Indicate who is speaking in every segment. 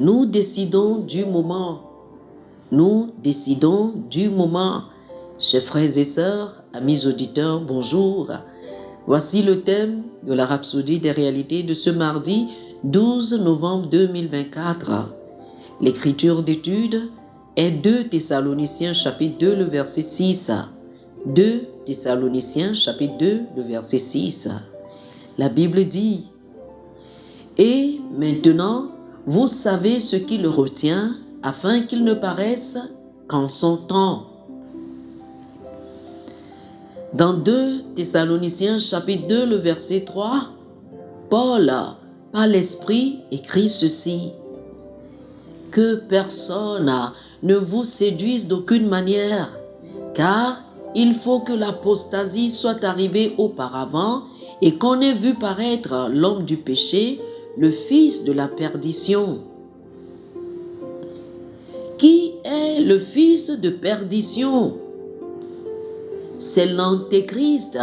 Speaker 1: Nous décidons du moment. Nous décidons du moment. Chers frères et sœurs, amis auditeurs, bonjour. Voici le thème de la Rhapsodie des réalités de ce mardi 12 novembre 2024. L'écriture d'étude est 2 Thessaloniciens chapitre 2, le verset 6. 2 Thessaloniciens chapitre 2, le verset 6. La Bible dit: Et maintenant, vous savez ce qui le retient, afin qu'il ne paraisse qu'en son temps. Dans 2 Thessaloniciens chapitre 2, le verset 3, Paul, par l'Esprit, écrit ceci: Que personne ne vous séduise d'aucune manière, car il faut que l'apostasie soit arrivée auparavant et qu'on ait vu paraître l'homme du péché, le fils de la perdition. Qui est le fils de perdition? C'est l'Antéchrist.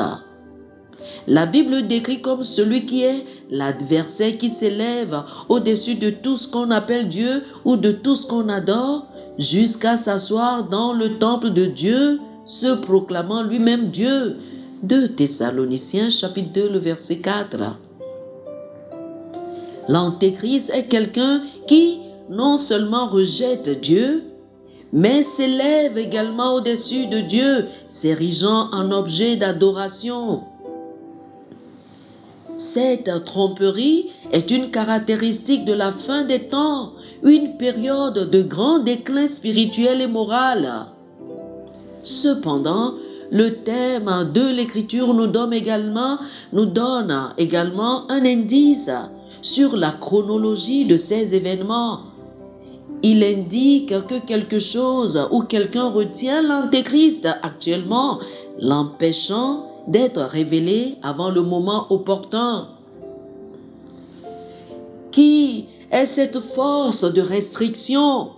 Speaker 1: La Bible décrit comme celui qui est l'adversaire qui s'élève au-dessus de tout ce qu'on appelle Dieu ou de tout ce qu'on adore, jusqu'à s'asseoir dans le temple de Dieu, se proclamant lui-même Dieu. 2 Thessaloniciens chapitre 2, le verset 4. L'Antéchrist est quelqu'un qui non seulement rejette Dieu, mais s'élève également au-dessus de Dieu, s'érigeant en objet d'adoration. Cette tromperie est une caractéristique de la fin des temps, une période de grand déclin spirituel et moral. Cependant, le thème de l'Écriture nous donne également un indice sur la chronologie de ces événements. Il indique que quelque chose ou quelqu'un retient l'Antéchrist actuellement, l'empêchant d'être révélé avant le moment opportun. Qui est cette force de restriction?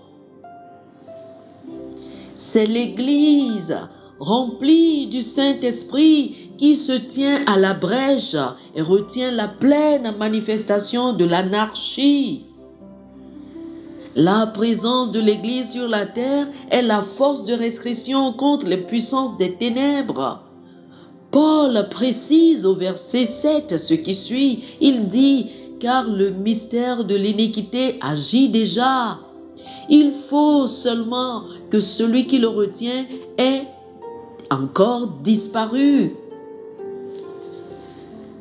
Speaker 1: C'est l'Église remplie du Saint-Esprit qui se tient à la brèche et retient la pleine manifestation de l'anarchie. La présence de l'Église sur la terre est la force de restriction contre les puissances des ténèbres. Paul précise au verset 7 ce qui suit. Il dit: Car le mystère de l'iniquité agit déjà. Il faut seulement que celui qui le retient ait encore disparu.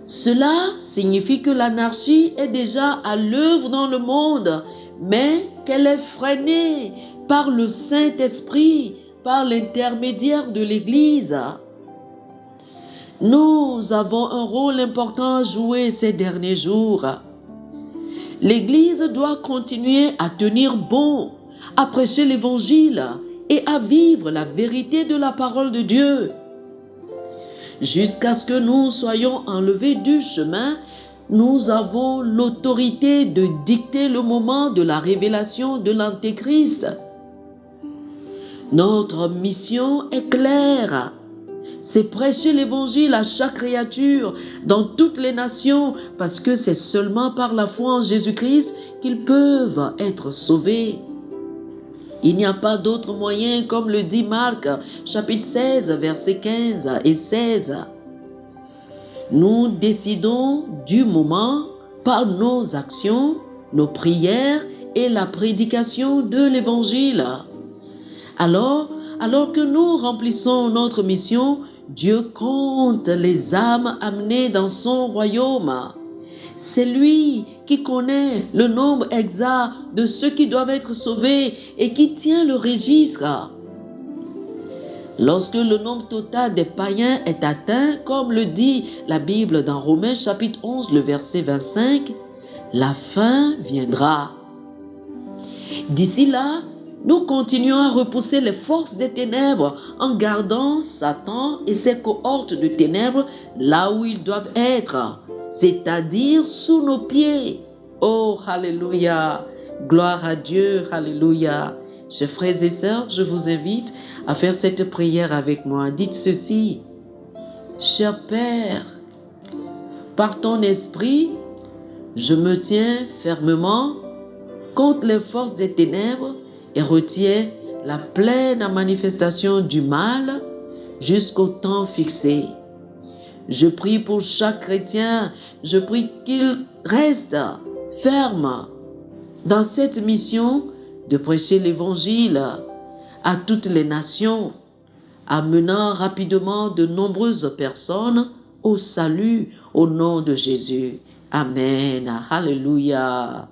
Speaker 1: Cela signifie que l'anarchie est déjà à l'œuvre dans le monde, mais qu'elle est freinée par le Saint-Esprit, par l'intermédiaire de l'Église. Nous avons un rôle important à jouer ces derniers jours. L'Église doit continuer à tenir bon, à prêcher l'Évangile et à vivre la vérité de la parole de Dieu. Jusqu'à ce que nous soyons enlevés du chemin, nous avons l'autorité de dicter le moment de la révélation de l'Antéchrist. Notre mission est claire. C'est prêcher l'Évangile à chaque créature dans toutes les nations, parce que c'est seulement par la foi en Jésus-Christ qu'ils peuvent être sauvés. Il n'y a pas d'autre moyen, comme le dit Marc, chapitre 16, versets 15 et 16. Nous décidons du moment par nos actions, nos prières et la prédication de l'Évangile. Alors que nous remplissons notre mission, Dieu compte les âmes amenées dans son royaume. C'est lui qui connaît le nombre exact de ceux qui doivent être sauvés et qui tient le registre. Lorsque le nombre total des païens est atteint, comme le dit la Bible dans Romains chapitre 11, le verset 25, la fin viendra. D'ici là, nous continuons à repousser les forces des ténèbres en gardant Satan et ses cohortes de ténèbres là où ils doivent être, c'est-à-dire sous nos pieds. Oh, alléluia! Gloire à Dieu, alléluia! Chers frères et sœurs, je vous invite à faire cette prière avec moi. Dites ceci: Cher Père, par ton esprit, je me tiens fermement contre les forces des ténèbres et retiens la pleine manifestation du mal jusqu'au temps fixé. Je prie pour chaque chrétien, je prie qu'il reste ferme dans cette mission de prêcher l'évangile à toutes les nations, amenant rapidement de nombreuses personnes au salut au nom de Jésus. Amen. Alléluia.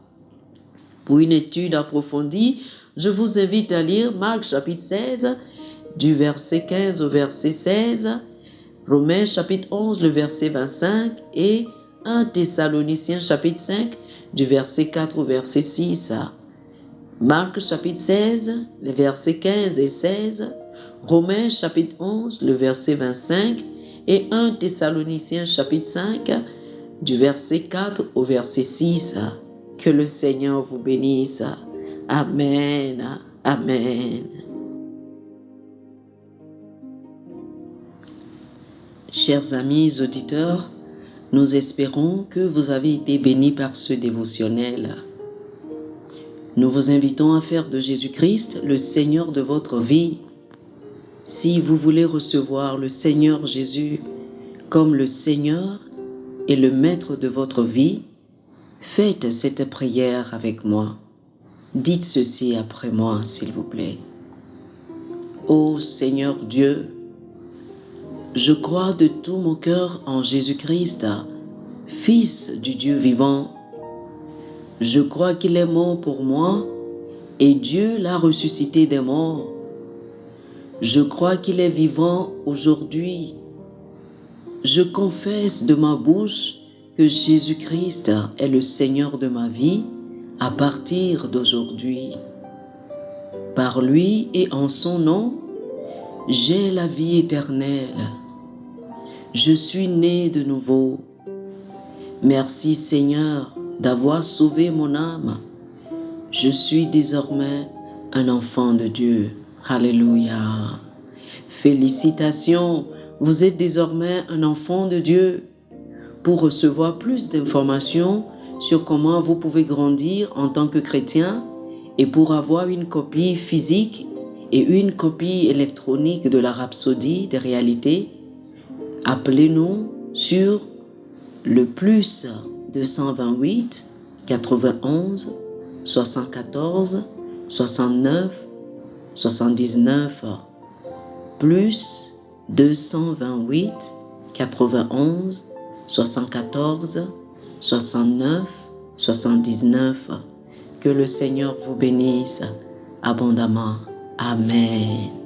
Speaker 1: Pour une étude approfondie, je vous invite à lire Marc chapitre 16, du verset 15 au verset 16, Romains chapitre 11, le verset 25 et 1 Thessaloniciens chapitre 5, du verset 4 au verset 6. Marc chapitre 16, les versets 15 et 16, Romains chapitre 11, le verset 25 et 1 Thessaloniciens chapitre 5, du verset 4 au verset 6. Que le Seigneur vous bénisse. Amen. Amen. Chers amis auditeurs, nous espérons que vous avez été bénis par ce dévotionnel. Nous vous invitons à faire de Jésus-Christ le Seigneur de votre vie. Si vous voulez recevoir le Seigneur Jésus comme le Seigneur et le Maître de votre vie, faites cette prière avec moi. Dites ceci après moi, s'il vous plaît. Ô Seigneur Dieu, je crois de tout mon cœur en Jésus-Christ, Fils du Dieu vivant. Je crois qu'il est mort pour moi et Dieu l'a ressuscité des morts. Je crois qu'il est vivant aujourd'hui. Je confesse de ma bouche que Jésus-Christ est le Seigneur de ma vie à partir d'aujourd'hui. Par lui et en son nom, j'ai la vie éternelle. Je suis né de nouveau. Merci Seigneur d'avoir sauvé mon âme. Je suis désormais un enfant de Dieu. Alléluia. Félicitations, vous êtes désormais un enfant de Dieu. Pour recevoir plus d'informations sur comment vous pouvez grandir en tant que chrétien et pour avoir une copie physique et une copie électronique de la Rhapsodie des réalités, appelez-nous sur le plus 228 91 74 69 79 plus 228 91 74 69 79. Que le Seigneur vous bénisse abondamment. Amen.